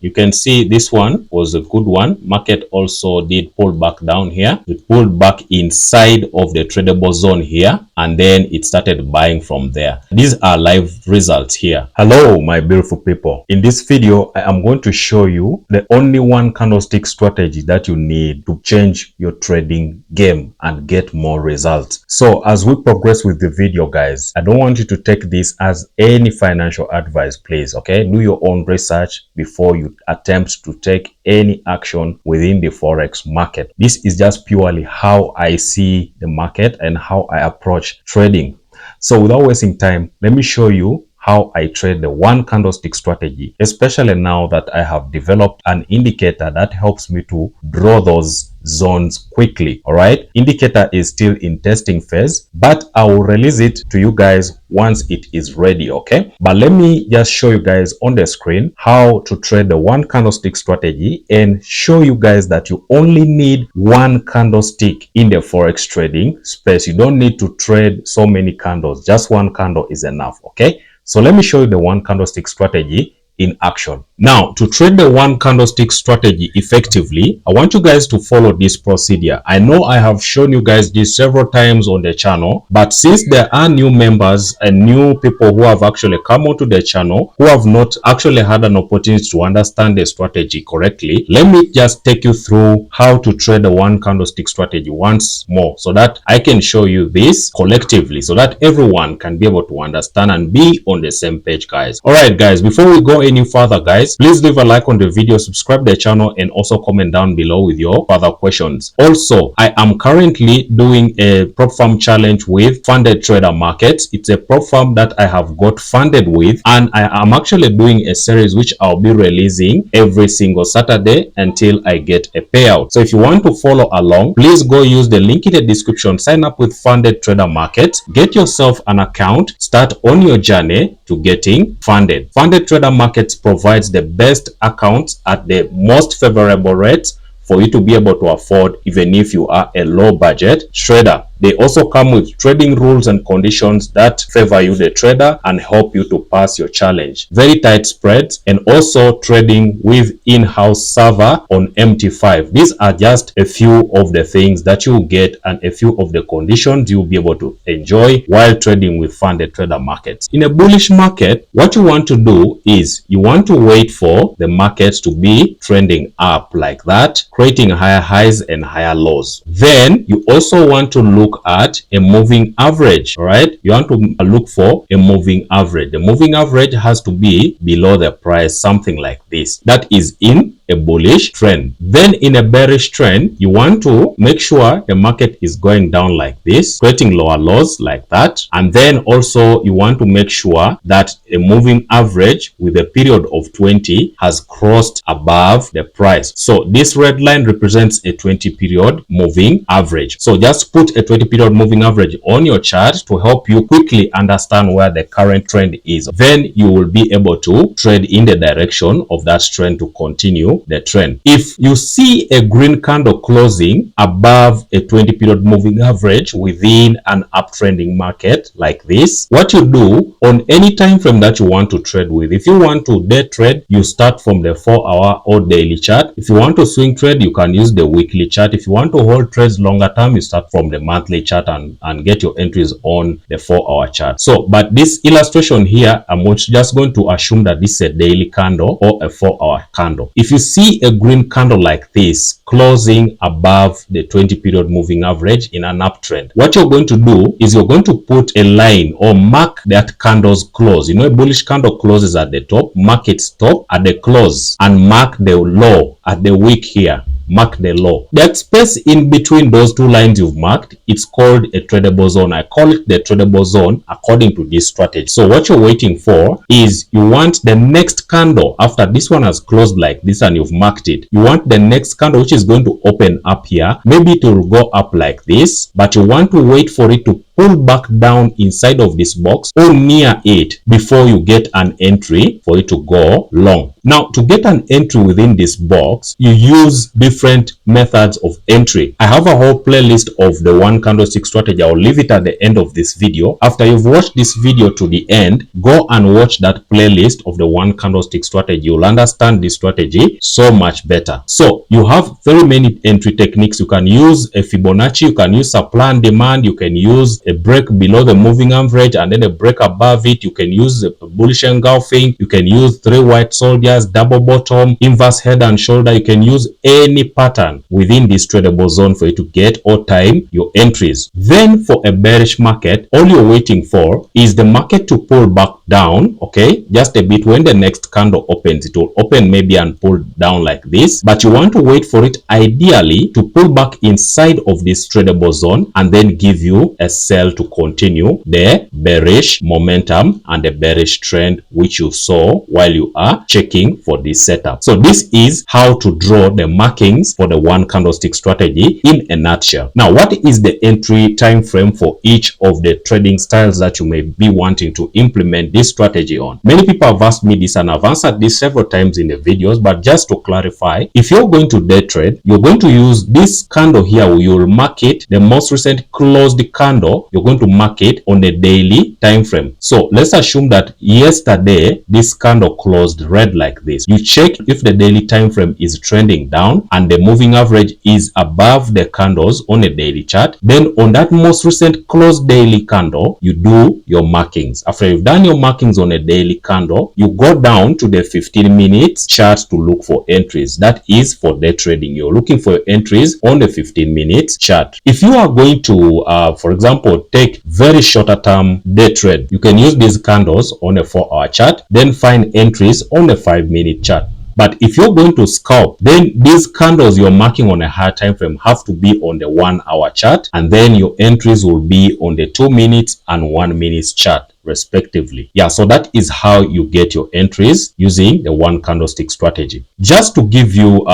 You can see this one was a good one. Market also did pull back down here. It pulled back inside of the tradable zone here, and then it started buying from there. These are live results here. Hello, my beautiful people. In this video, I am going to show you the only one candlestick strategy that you need to change your trading game and get more results. So as we progress with the video, guys, I don't want you to take this as any financial advice, please. Okay, do your own research before you attempt to take any action within the forex market. This is just purely how I see the market and how I approach trading. So without wasting time, let me show you how I trade the one candlestick strategy, especially now that I have developed an indicator that helps me to draw those zones quickly. All right, indicator is still in testing phase, but I will release it to you guys once it is ready. Okay, but let me just show you guys on the screen how to trade the one candlestick strategy and show you guys that you only need one candlestick in the forex trading space. You don't need to trade so many candles, just one candle is enough. Okay, so let me show you the one candlestick strategy in action. Now, to trade the one candlestick strategy effectively, I want you guys to follow this procedure. I know I have shown you guys this several times on the channel, but since there are new members and new people who have actually come onto the channel who have not actually had an opportunity to understand the strategy correctly, let me just take you through how to trade the one candlestick strategy once more so that I can show you this collectively so that everyone can be able to understand and be on the same page, guys. All right, guys, before we go any further, guys, please leave a like on the video, subscribe the channel, and also comment down below with your further questions. Also, I am currently doing a prop firm challenge with Funded Trader Markets. It's a prop firm that I have got funded with, and I am actually doing a series which I'll be releasing every single Saturday until I get a payout. So if you want to follow along, please go use the link in the description, sign up with Funded Trader Markets, get yourself an account, start on your journey to getting funded. Funded Trader Markets provides the best accounts at the most favorable rates for you to be able to afford, even if you are a low budget trader. They also come with trading rules and conditions that favor you, the trader, and help you to pass your challenge. Very tight spreads, and also trading with in-house server on MT5. These are just a few of the things that you get and a few of the conditions you'll be able to enjoy while trading with Funded Trader Markets. In a bullish market, what you want to do is you want to wait for the markets to be trending up like that, creating higher highs and higher lows. Then you also want to look at a moving average. All right, you want to look for a moving average. The moving average has to be below the price, something like this. That is in a bullish trend. Then in a bearish trend, you want to make sure the market is going down like this, creating lower lows like that. And then also you want to make sure that a moving average with a period of 20 has crossed above the price. So this red line represents a 20 period moving average. So just put a 20 period moving average on your chart to help you quickly understand where the current trend is. Then you will be able to trade in the direction of that trend to continue the trend. If you see a green candle closing above a 20 period moving average within an uptrending market like this, what you do on any time frame that you want to trade with, if you want to day trade, you start from the 4-hour or daily chart. If you want to swing trade, you can use the weekly chart. If you want to hold trades longer term, you start from the monthly chart and get your entries on the 4-hour chart. So, but this illustration here, I'm just going to assume that this is a daily candle or a 4-hour candle. If you see a green candle like this closing above the 20 period moving average in an uptrend, what you're going to do is you're going to put a line or mark that candle's close. You know, a bullish candle closes at the top, mark its top at the close and mark the low at the wick here. Mark the low. That space in between those two lines you've marked, it's called a tradable zone. I call it the tradable zone according to this strategy. So what you're waiting for is you want the next candle after this one has closed like this and you've marked it. You want the next candle which is going to open up here. Maybe it will go up like this, but you want to wait for it to pull back down inside of this box or near it before you get an entry for it to go long. Now, to get an entry within this box, you use different methods of entry. I have a whole playlist of the one candlestick strategy. I'll leave it at the end of this video. After you've watched this video to the end, go and watch that playlist of the one candlestick strategy. You'll understand this strategy so much better. So you have very many entry techniques. You can use a Fibonacci, you can use supply and demand, you can use a break below the moving average and then a break above it, you can use a bullish engulfing, you can use three white soldiers, double bottom, inverse head and shoulder. You can use any pattern within this tradable zone for you to get or time your entries. Then for a bearish market, all you're waiting for is the market to pull back down, okay, just a bit. When the next candle opens, it will open maybe and pull down like this, but you want to wait for it ideally to pull back inside of this tradable zone and then give you a sell to continue the bearish momentum and the bearish trend which you saw while you are checking for this setup. So this is how to draw the markings for the one candlestick strategy in a nutshell. Now, what is the entry time frame for each of the trading styles that you may be wanting to implement this strategy on? Many people have asked me this and I've answered this several times in the videos, but just to clarify, if you're going to day trade, you're going to use this candle here. You'll mark it, the most recent closed candle, you're going to mark it on the daily time frame. So let's assume that yesterday this candle closed red like this. You check if the daily time frame is trending down and the moving average is above the candles on a daily chart. Then on that most recent closed daily candle, you do your markings. After you've done your markings on a daily candle, you go down to the 15 minutes chart to look for entries. That is for day trading. You're looking for entries on the 15 minutes chart. If you are going to, for example, take very shorter term day trade, you can use these candles on a 4-hour chart, then find entries on the 5-minute chart. But if you're going to scalp, then these candles you're marking on a higher time frame have to be on the 1-hour chart, and then your entries will be on the 2 minutes and 1 minute chart respectively. Yeah, so that is how you get your entries using the one candlestick strategy. Just to give you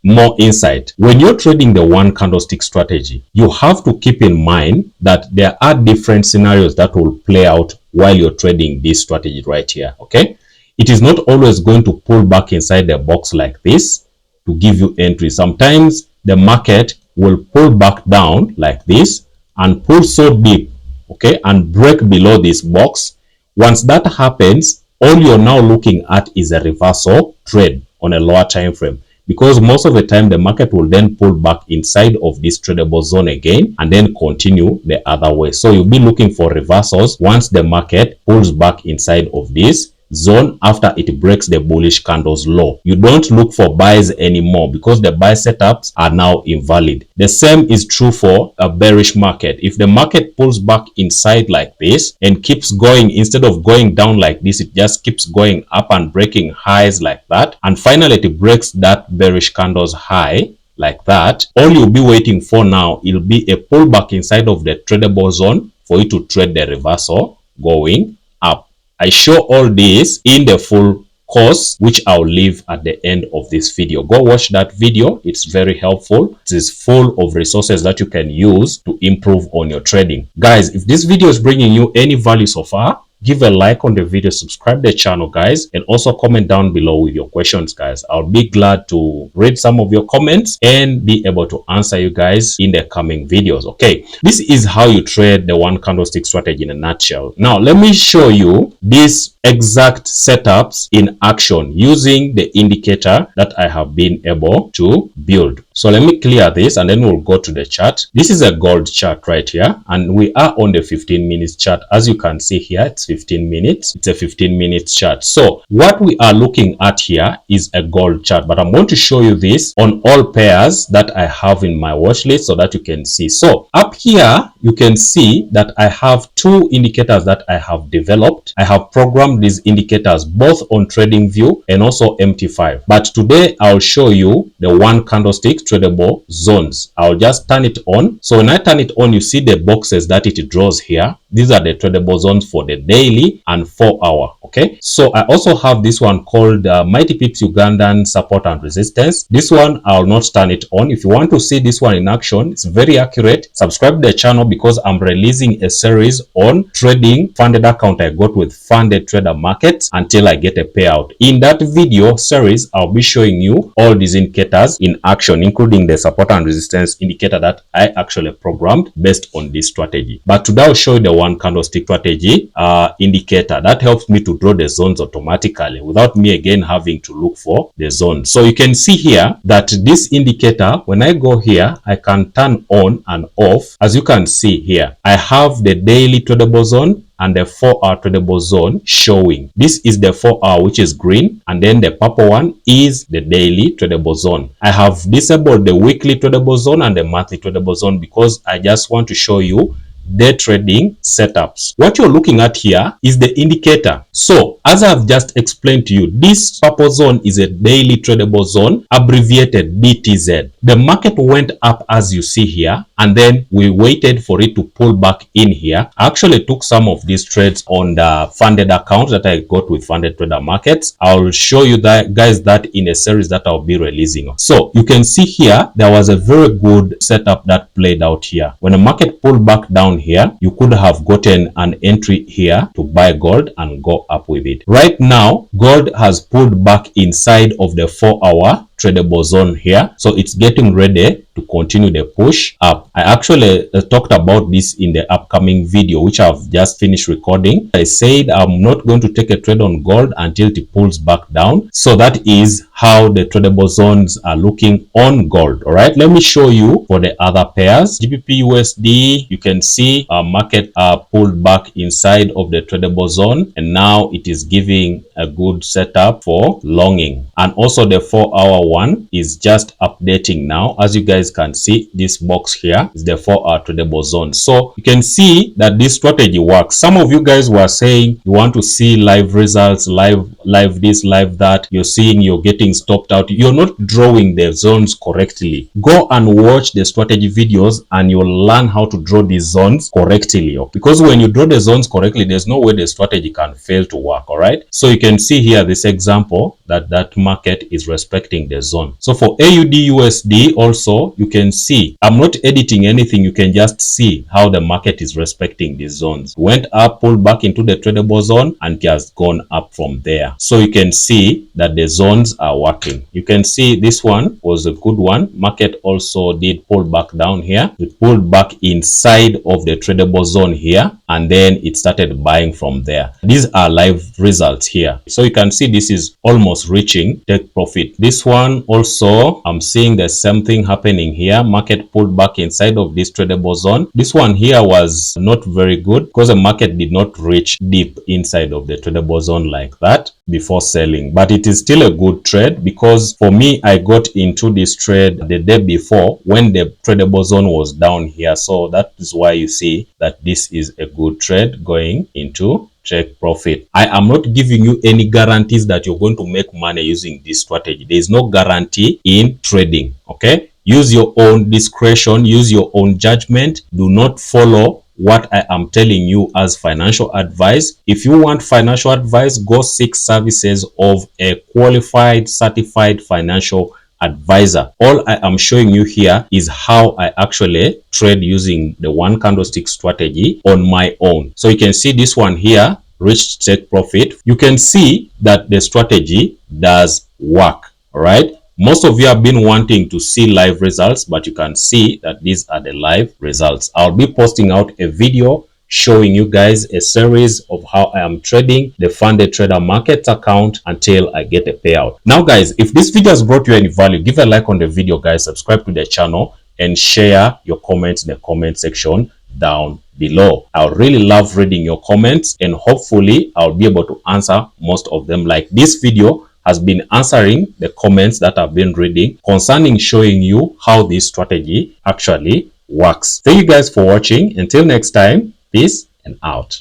more insight, when you're trading the one candlestick strategy, you have to keep in mind that there are different scenarios that will play out while you're trading this strategy right here. Okay, it is not always going to pull back inside the box like this to give you entries. Sometimes the market will pull back down like this and pull so deep, okay, and break below this box. Once that happens, all you're now looking at is a reversal trade on a lower time frame, because most of the time the market will then pull back inside of this tradable zone again and then continue the other way. So you'll be looking for reversals once the market pulls back inside of this zone after it breaks the bullish candles low. You don't look for buys anymore because the buy setups are now invalid. The same is true for a bearish market. If the market pulls back inside like this and keeps going, instead of going down like this, it just keeps going up and breaking highs like that, and finally it breaks that bearish candles high like that, all you'll be waiting for now, it'll be a pullback inside of the tradable zone for you to trade the reversal going up. I show all this in the full course, which I'll leave at the end of this video. Go watch that video. It's very helpful. It is full of resources that you can use to improve on your trading. Guys, if this video is bringing you any value so far, give a like on the video, subscribe to the channel, guys, and also comment down below with your questions, guys. I'll be glad to read some of your comments and be able to answer you guys in the coming videos. Okay, this is how you trade the one candlestick strategy in a nutshell. Now let me show you these exact setups in action using the indicator that I have been able to build. So let me clear this and then we'll go to the chart. This is a gold chart right here, and we are on the 15 minutes chart. As you can see here, it's 15 minutes. It's a 15 minutes chart. So what we are looking at here is a gold chart, but I'm going to show you this on all pairs that I have in my watch list so that you can see. So up here, you can see that I have two indicators that I have developed. I have programmed these indicators both on TradingView and also MT5. But today I'll show you the one candlestick tradable zones. I'll just turn it on. So when I turn it on, you see the boxes that it draws here. These are the tradable zones for the daily and 4-hour. Okay. Okay, so I also have this one called Mighty Pips Ugandan Support and Resistance. This one I'll not turn it on. If you want to see this one in action, it's very accurate. Subscribe to the channel because I'm releasing a series on trading funded account I got with Funded Trader Markets until I get a payout. In that video series, I'll be showing you all these indicators in action, including the support and resistance indicator that I actually programmed based on this strategy. But today I'll show you the one candlestick strategy indicator that helps me to draw the zones automatically without me again having to look for the zone. So you can see here that this indicator, when I go here, I can turn on and off. As you can see here, I have the daily tradable zone and the 4-hour tradable zone showing. This is the 4-hour, which is green, and then the purple one is the daily tradable zone. I have disabled the weekly tradable zone and the monthly tradable zone because I just want to show you day trading setups. What you're looking at here is the indicator. So as I've just explained to you, this purple zone is a daily tradable zone, abbreviated DTZ. The market went up as you see here, and then we waited for it to pull back in here. I actually took some of these trades on the funded account that I got with Funded Trader Markets. I'll show you that, guys, that in a series that I'll be releasing. So you can see here, there was a very good setup that played out here. When the market pulled back down here, you could have gotten an entry here to buy gold and go up with it. Right now, gold has pulled back inside of the 4-hour tradable zone here, so it's getting ready to continue the push up. I actually talked about this in the upcoming video, which I've just finished recording. I said I'm not going to take a trade on gold until it pulls back down. So that is how the tradable zones are looking on gold. All right, let me show you for the other pairs. GBP USD, you can see our market pulled back inside of the tradable zone, and now it is giving a good setup for longing. And also the 4-hour one is just updating now. As you guys can see, this box here is the 4-hour tradable zone. So you can see that this strategy works. Some of you guys were saying you want to see live results, live this, live that. You're seeing you're getting stopped out. You're not drawing the zones correctly. Go and watch the strategy videos and you'll learn how to draw these zones correctly. Because when you draw the zones correctly, there's no way the strategy can fail to work. All right, so you can see here this example that market is respecting the zone. So for AUD USD also, you can see I'm not editing anything. You can just see how the market is respecting these zones. Went up, pulled back into the tradable zone, and just gone up from there. So you can see that the zones are working. You can see this one was a good one. Market also did pull back down here. It pulled back inside of the tradable zone here, and then it started buying from there. These are live results here. So you can see this is almost reaching take profit. This one also, I'm seeing the same thing happening here. Market pulled back inside of this tradable zone. This one here was not very good because the market did not reach deep inside of the tradable zone like that before selling, but it is still a good trade because for me, I got into this trade the day before when the tradable zone was down here. So that is why you see that this is a good trade going into take profit. I am not giving you any guarantees that you're going to make money using this strategy. There is no guarantee in trading. Okay, use your own discretion, use your own judgment. Do not follow what I am telling you as financial advice. If you want financial advice, go seek services of a qualified, certified financial advisor. All I am showing you here is how I actually trade using the one candlestick strategy on my own. So you can see this one here reached take profit. You can see that the strategy does work. All right, most of you have been wanting to see live results, but you can see that these are the live results. I'll be posting out a video showing you guys a series of how I am trading the Funded Trader Markets account until I get a payout. Now guys, if this video has brought you any value, give a like on the video guys, subscribe to the channel, and share your comments in the comment section down below. I would really love reading your comments, and hopefully I'll be able to answer most of them. Like this video has been answering the comments that I've been reading concerning showing you how this strategy actually works. Thank you guys for watching. Until next time, peace and out.